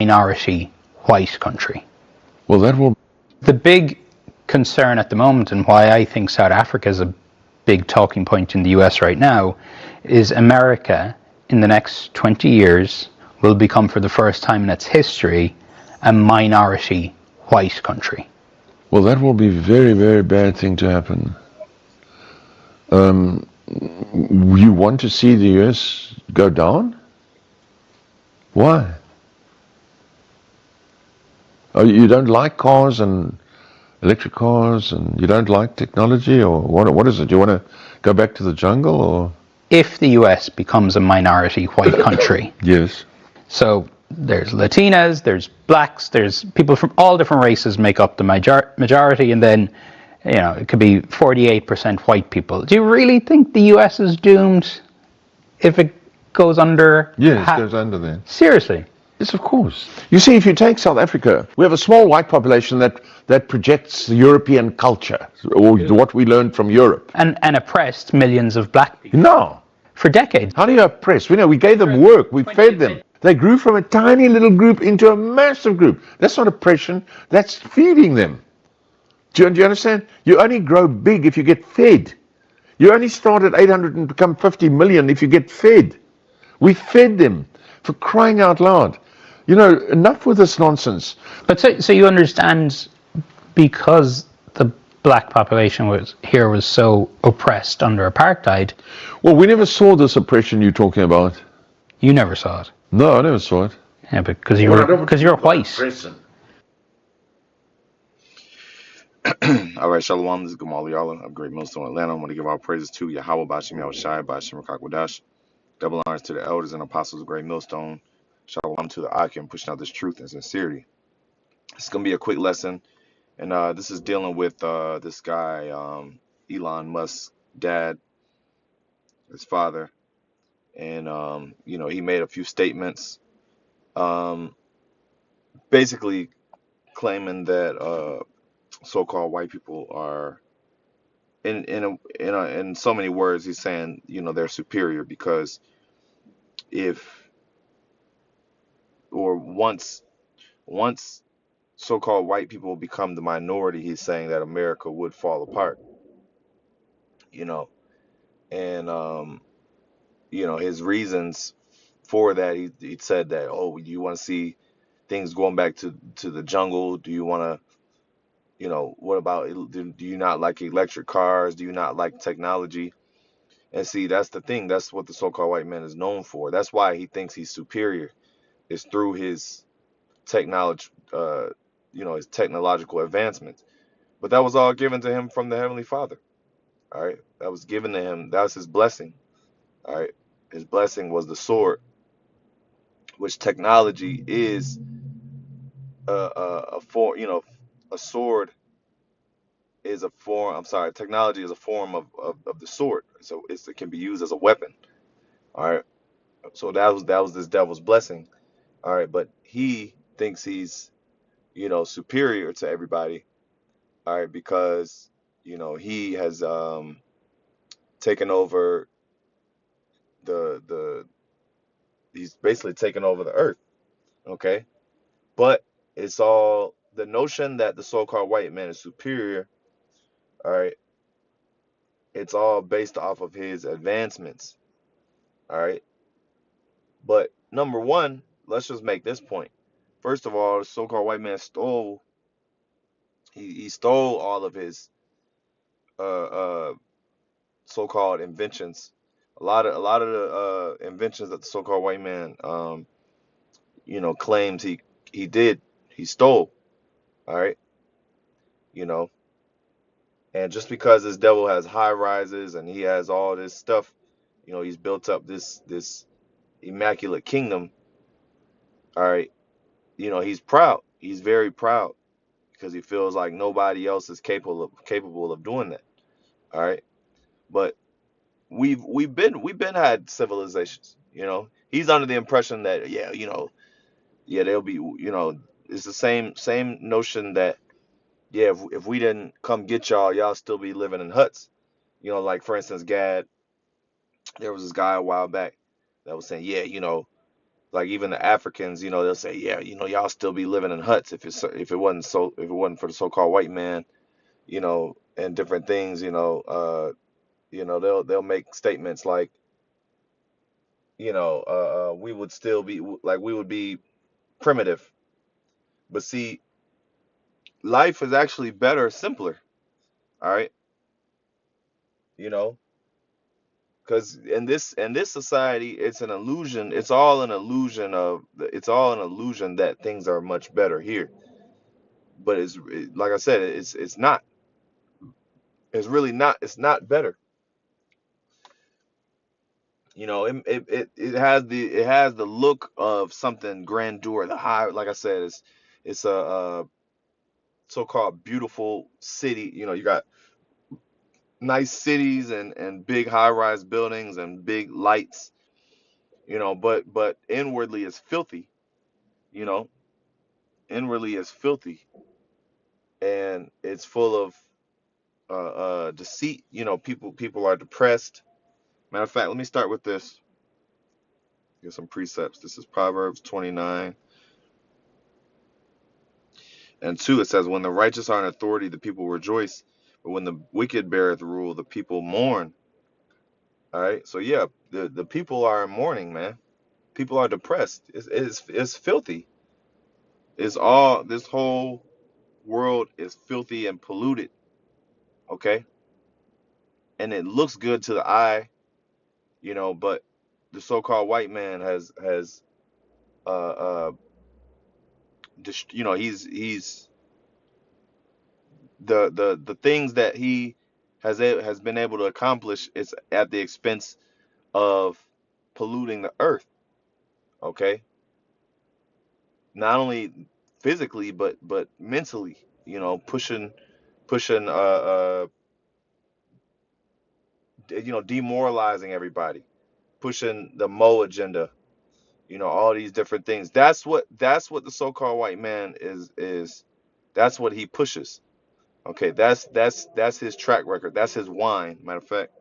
minority white country. Well, that will. The big concern at the moment, and why I think South Africa is a big talking point in the US right now, is America in the next 20 years will become, for the first time in its history, a minority white country. Well, that will be a very, very bad thing to happen. You want to see the US go down? Why? Oh, you don't like cars and electric cars, and you don't like technology, or what is it? You want to go back to the jungle, or? If the US becomes a minority white country, Yes. so there's Latinas, there's blacks, there's people from all different races make up the majority, and then it could be 48% white people. Do you really think the US is doomed if it goes under? Yes, it goes under there. Seriously? Yes, of course. You see, if you take South Africa, we have a small white population that projects the European culture, or what we learned from Europe. And oppressed millions of black people. No. For decades. How do you oppress? We gave them work, we fed them. They grew from a tiny little group into a massive group. That's not oppression, that's feeding them. Do you understand? You only grow big if you get fed. You only start at 800 and become 50 million if you get fed. We fed them, for crying out loud. Enough with this nonsense. But so you understand, because the black population was so oppressed under apartheid. Well, we never saw this oppression you're talking about. You never saw it. No, I never saw it. Yeah, because you're white. All right, Shalom. This is Gamal Yala of Great Millstone, Atlanta. I want to give our praises to YAHAWAH, YAHAWASHI, BAHASHAM. Double honors to the elders and apostles of Great Millstone. Shalom to the Akim, pushing out this truth and sincerity. It's going to be a quick lesson. And this is dealing with this guy, Elon Musk's dad, his father. And, he made a few statements basically claiming that so-called white people are, in so many words, he's saying, they're superior because once so-called white people become the minority, he's saying that America would fall apart, and his reasons for that, he said that, oh, you want to see things going back to the jungle? Do you want to, what about, do you not like electric cars? Do you not like technology? And see, that's the thing. That's what the so-called white man is known for. That's why he thinks he's superior, is through his technology, his technological advancements. But that was all given to him from the Heavenly Father. All right, that was given to him. That was his blessing. All right, his blessing was the sword, which technology is a form. A sword is a form. I'm sorry, technology is a form of the sword. So it can be used as a weapon. All right. So that was this devil's blessing. All right, but he thinks he's superior to everybody. All right, because he has taken over he's basically taken over the earth. Okay, but it's all the notion that the so-called white man is superior. All right, it's all based off of his advancements. All right, but number one, let's just make this point. First of all, the so-called white man stole. He stole all of his uh, so-called inventions. A lot of the inventions that the so-called white man claims he stole. All right, and just because this devil has high rises and he has all this stuff, he's built up this immaculate kingdom. All right, he's proud. He's very proud because he feels like nobody else is capable of doing that. All right, but we've been had civilizations. He's under the impression that they'll be it's the same notion that if we didn't come get y'all still be living in huts. Like for instance, Gad, there was this guy a while back that was saying, Like even the Africans, they'll say, yeah, y'all still be living in huts if it wasn't for the so-called white man, and different things, they'll make statements like, we would still be like we would be primitive. But see, life is actually better, simpler. All right, you know, because in this society, it's an illusion. It's all an illusion that things are much better here. But like I said, it's not. It's really not. It's not better. It has the look of something grandeur. The high, like I said, it's a so-called beautiful city. You got nice cities and big high-rise buildings and big lights. But inwardly it's filthy. You know, inwardly it's filthy, and it's full of deceit. People are depressed. Matter of fact, let me start with this. Get some precepts. This is Proverbs 29 and 2. It says, when the righteous are in authority, the people rejoice, but when the wicked beareth rule, the people mourn. All right, so yeah, the people are in mourning, man. People are depressed. It's filthy. This whole world is filthy and polluted. Okay, and it looks good to the eye, but the so-called white man has uh he's the things that he has been able to accomplish is at the expense of polluting the earth. Okay, not only physically but mentally. Pushing demoralizing everybody, pushing the Mo agenda. All these different things. That's what the so-called white man is. That's what he pushes. Okay, that's his track record. That's his wine. Matter of fact,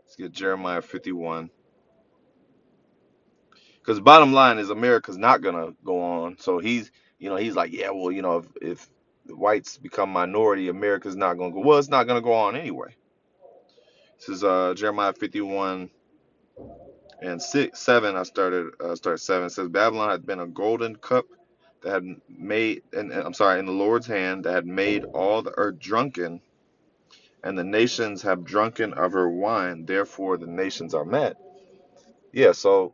let's get Jeremiah 51. Because bottom line is America's not gonna go on. So he's like, yeah, well, if the whites become minority, America's not gonna go. Well, it's not gonna go on anyway. This is Jeremiah 51 and 7. I started 7. It says, Babylon had been a golden cup that had made, and I'm sorry, in the Lord's hand, that had made all the earth drunken, and the nations have drunken of her wine. Therefore, the nations are mad. Yeah. So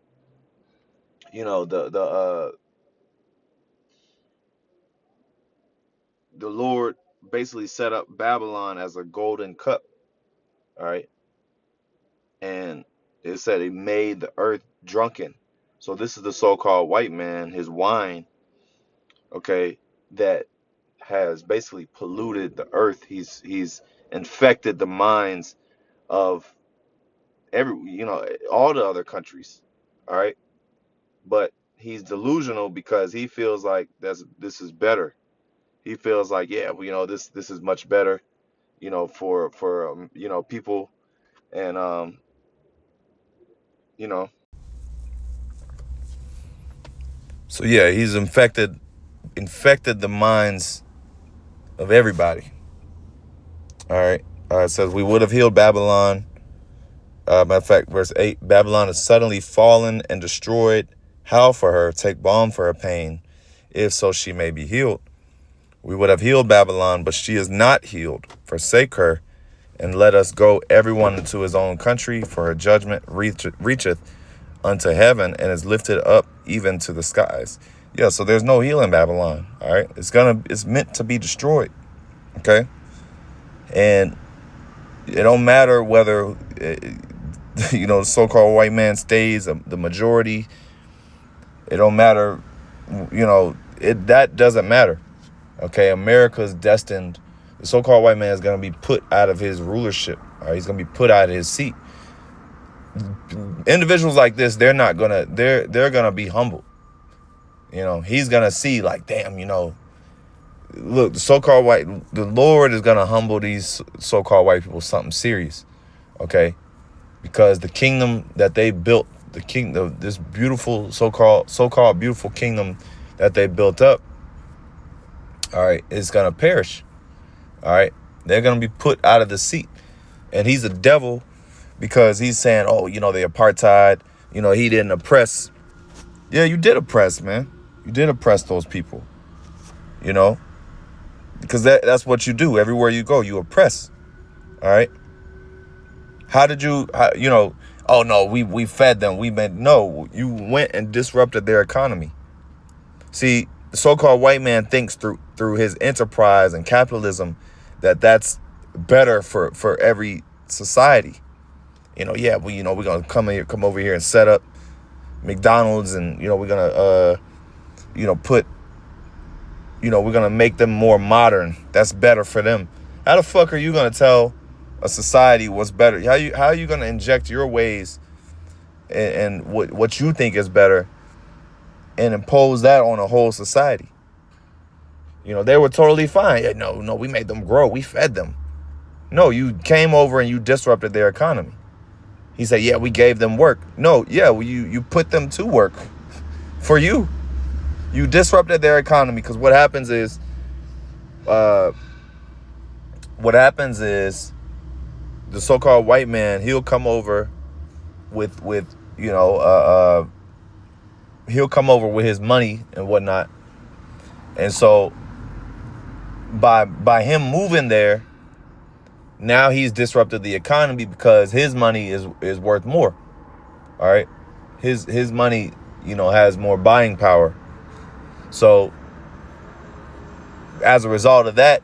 the Lord basically set up Babylon as a golden cup. All right, and it said he made the earth drunken. So this is the so-called white man, his wine. Okay, that has basically polluted the earth. He's infected the minds of all the other countries. All right, but he's delusional because he feels like this is better. He feels like, yeah, well, this is much better, for people, and you know so yeah, he's infected the minds of everybody. All right. It says, we would have healed Babylon. Matter of fact, verse 8, Babylon is suddenly fallen and destroyed. Howl for her, take balm for her pain, if so she may be healed. We would have healed Babylon, but she is not healed. Forsake her, and let us go everyone into his own country, for her judgment reacheth unto heaven, and is lifted up even to the skies. Yeah, so there's no healing Babylon. All right, it's meant to be destroyed. Okay, and it don't matter whether the so-called white man stays the majority. It don't matter. That doesn't matter. Okay, America's destined. The so-called white man is going to be put out of his rulership. All right, he's going to be put out of his seat. Individuals like this, they're gonna be humble. He's gonna see like, damn, look, the Lord is gonna humble these so-called white people something serious. Okay, because the kingdom that they built the kingdom, this beautiful so-called beautiful kingdom that they built up, all right, is gonna perish. All right, they're gonna be put out of the seat, and he's a devil because he's saying, oh, you know, the apartheid, you know, he didn't oppress. Yeah, you did oppress, man. You did oppress those people, you know, because that's what you do. Everywhere you go, you oppress. All right. How did you, you know, oh, no, we fed them. No, you went and disrupted their economy. See, the so-called white man thinks through his enterprise and capitalism that's better for every society. You know, yeah, we're going to come over here and set up McDonald's, and, you know, we're going to, you know, we're going to make them more modern. That's better for them. How the fuck are you going to tell a society what's better? How are you going to inject your ways and what you think is better and impose that on a whole society? You know, they were totally fine. Yeah, no, we made them grow. We fed them. No, you came over and you disrupted their economy. He said, yeah, we gave them work. No, yeah, well, you put them to work for you. You disrupted their economy, because what happens is the so-called white man, he'll come over with you know, he'll come over with his money and whatnot. And so by him moving there, now he's disrupted the economy because his money is worth more. All right. His money, you know, has more buying power. So as a result of that,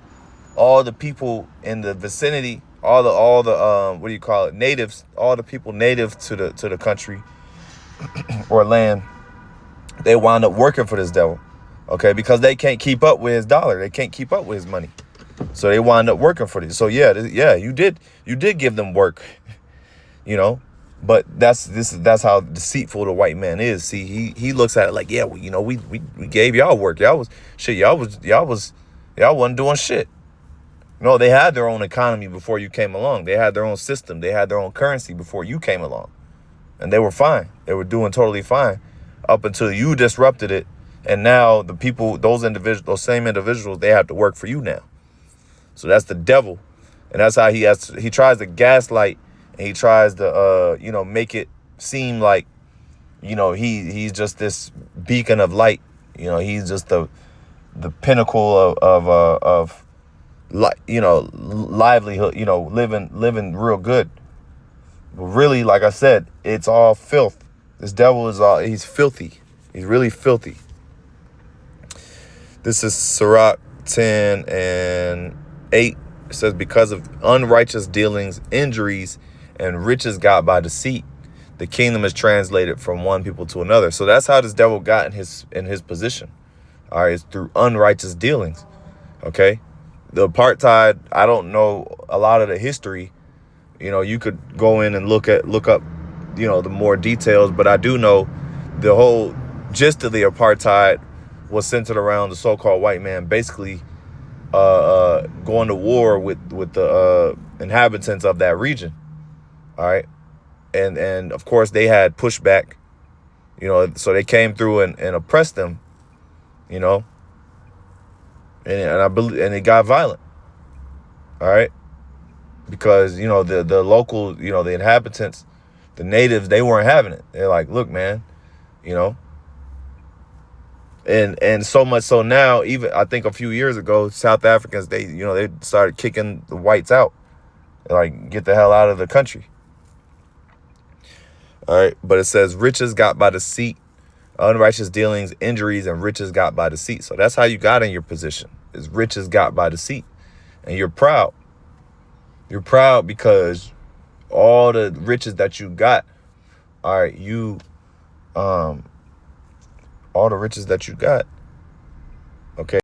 all the people in the vicinity, all the what do you call it, natives, all the people native to the country or land, they wind up working for this devil. Okay, because they can't keep up with his dollar, they can't keep up with his money, so they wind up working for this. So yeah, you did give them work, you know, but that's how deceitful the white man is. See, he looks at it like, yeah, well, you know, we gave y'all work, y'all wasn't doing shit. No, they had their own economy before you came along. They had their own system. They had their own currency before you came along. And they were fine. They were doing totally fine up until you disrupted it. And now the people, those same individuals, they have to work for you now. So that's the devil. And that's how he tries to gaslight, and he tries to, you know, make it seem like, you know, he's just this beacon of light. You know, he's just the pinnacle of you know, livelihood, you know, living real good. But really, like I said, it's all filth. This devil he's filthy. He's really filthy. This is Sirach 10:8. It says, because of unrighteous dealings, injuries, and riches got by deceit, the kingdom is translated from one people to another. So that's how this devil got in his position. All right, it's through unrighteous dealings. Okay. The apartheid, I don't know a lot of the history. You know, you could go in and look up, you know, the more details, but I do know the whole gist of the apartheid was centered around the so-called white man basically going to war with the inhabitants of that region. All right. And of course they had pushback, you know, so they came through and oppressed them, you know. And I believe, and it got violent. All right. Because, you know, the local, you know, the inhabitants, the natives, they weren't having it. They're like, look, man, you know. And so much so now, even I think a few years ago, South Africans, they started kicking the whites out. They're like, get the hell out of the country. All right. But it says riches got by deceit, unrighteous dealings, injuries, and riches got by deceit. So that's how you got in your position, is riches got by deceit. And you're proud. You're proud because all the riches that you got, all right, all the riches that you got, okay,